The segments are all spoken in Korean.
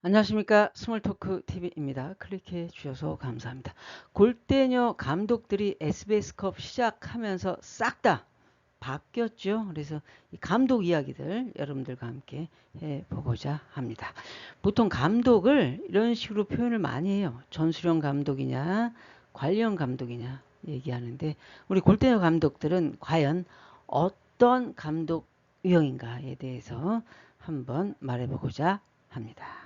안녕하십니까. 스몰토크 TV입니다. 클릭해 주셔서 감사합니다. 골대녀 감독들이 SBS컵 시작하면서 싹 다 바뀌었죠. 그래서 이 감독 이야기들 여러분들과 함께 해보고자 합니다. 보통 감독을 이런 식으로 표현을 많이 해요. 전수령 감독이냐 관리형 감독이냐 얘기하는데, 우리 골대녀 감독들은 과연 어떤 감독 유형인가에 대해서 한번 말해보고자 합니다.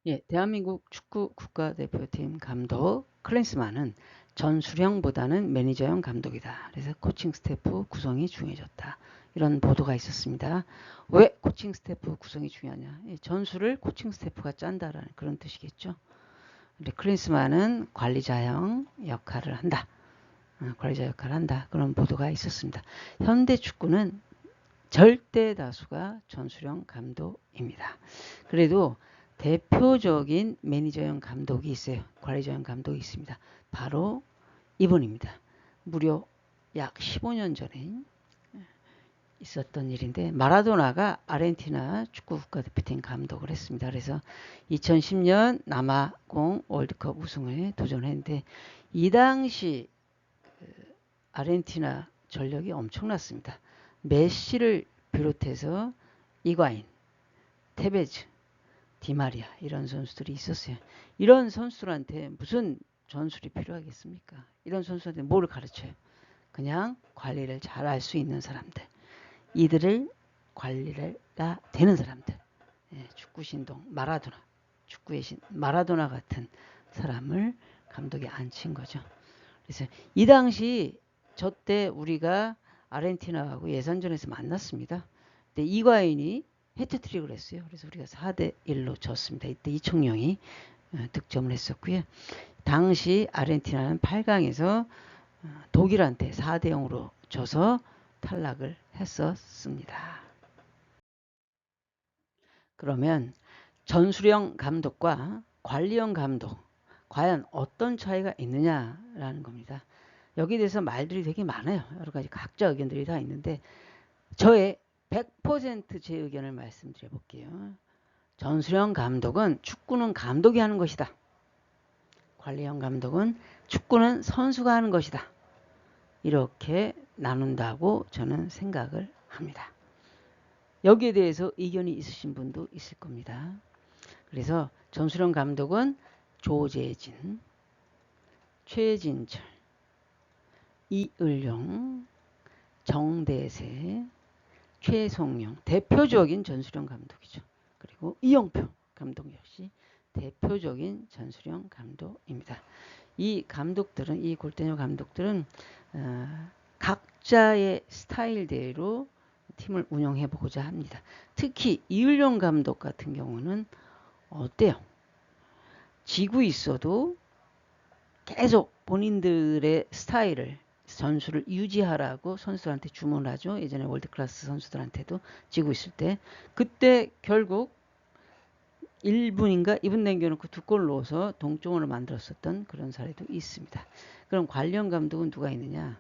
예, 대한민국 축구 국가대표팀 감독 클린스만은 전수령보다는 매니저형 감독이다. 그래서 코칭 스태프 구성이 중요해졌다. 이런 보도가 있었습니다. 왜 코칭 스태프 구성이 중요하냐? 전술을 코칭 스태프가 짠다라는 그런 뜻이겠죠. 근데 클린스만은 관리자형 역할을 한다. 관리자 역할을 한다. 그런 보도가 있었습니다. 현대 축구는 절대 다수가 전수령 감독입니다. 그래도 대표적인 매니저형 감독이 있어요. 관리자형 감독이 있습니다. 바로 이분입니다. 무려 약 15년 전에 있었던 일인데, 마라도나가 아르헨티나 축구 국가대표팀 감독을 했습니다. 그래서 2010년 남아공 월드컵 우승에 도전했는데, 이 당시 아르헨티나 전력이 엄청났습니다. 메시를 비롯해서 이과인, 테베즈, 디마리아 이런 선수들이 있었어요. 이런 선수들한테 무슨 전술이 필요하겠습니까? 이런 선수한테 뭘 가르쳐요? 그냥 관리를 잘 할 수 있는 사람들, 이들을 관리가 되는 사람들, 축구 신동 마라도나, 축구의 신 마라도나 같은 사람을 감독에 앉힌 거죠. 그래서 이 당시 저 때 우리가 아르헨티나하고 예선전에서 만났습니다. 근데 이과인이 해트트릭을 했어요. 그래서 우리가 4대1로 졌습니다. 이때 이청용이 득점을 했었고요. 당시 아르헨티나는 8강에서 독일한테 4대0으로 져서 탈락을 했었습니다. 그러면 전수령 감독과 관리형 감독, 과연 어떤 차이가 있느냐라는 겁니다. 여기에 대해서 말들이 되게 많아요. 여러 가지 각자 의견들이 다 있는데, 저의 100%제 의견을 말씀드려 볼게요. 전수령 감독은 축구는 감독이 하는 것이다. 관리형 감독은 축구는 선수가 하는 것이다. 이렇게 나눈다고 저는 생각을 합니다. 여기에 대해서 의견이 있으신 분도 있을 겁니다. 그래서 전수령 감독은 조재진, 최진철, 이을용, 정대세, 최송영, 대표적인 전수령 감독이죠. 그리고 이영표 감독 역시 대표적인 전수령 감독입니다. 이 감독들은, 이 골대녀 감독들은 각자의 스타일대로 팀을 운영해 보고자 합니다. 특히 이을용 감독 같은 경우는 어때요? 지고 있어도 계속 본인들의 스타일을, 전술을 유지하라고 선수들한테 주문을 하죠. 예전에 월드클래스 선수들한테도 지고 있을 때. 그때 결국 1분인가 2분 남겨놓고 2골 넣어서 동점을 만들었었던 그런 사례도 있습니다. 그럼 관련 감독은 누가 있느냐?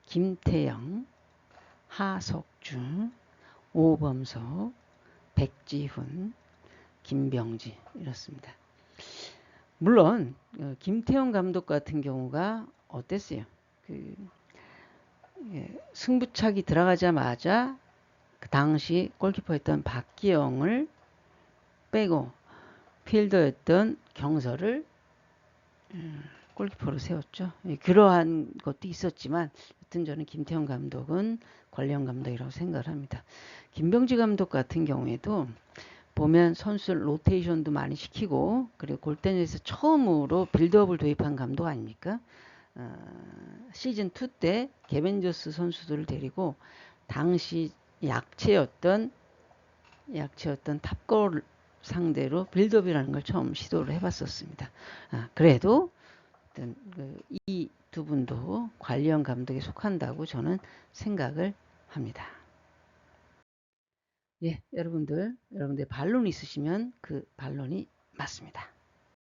김태형, 하석주, 오범석, 백지훈, 김병지 이렇습니다. 물론 김태형 감독 같은 경우가 어땠어요? 승부차기 들어가자마자 그 당시 골키퍼였던 박기영을 빼고 필더였던 경서를 골키퍼로 세웠죠. 그러한 것도 있었지만 여튼 저는 김태형 감독은 관련 감독이라고 생각을 합니다. 김병지 감독 같은 경우에도 보면 선수 로테이션도 많이 시키고, 그리고 골대녀에서 처음으로 빌드업을 도입한 감독 아닙니까? 시즌 2 때 개벤저스 선수들을 데리고 당시 약체였던 탑골 상대로 빌드업이라는 걸 처음 시도를 해봤었습니다. 그래도 이 두 분도 관리형 감독에 속한다고 저는 생각을 합니다. 예, 여러분들 반론 있으시면 그 반론이 맞습니다.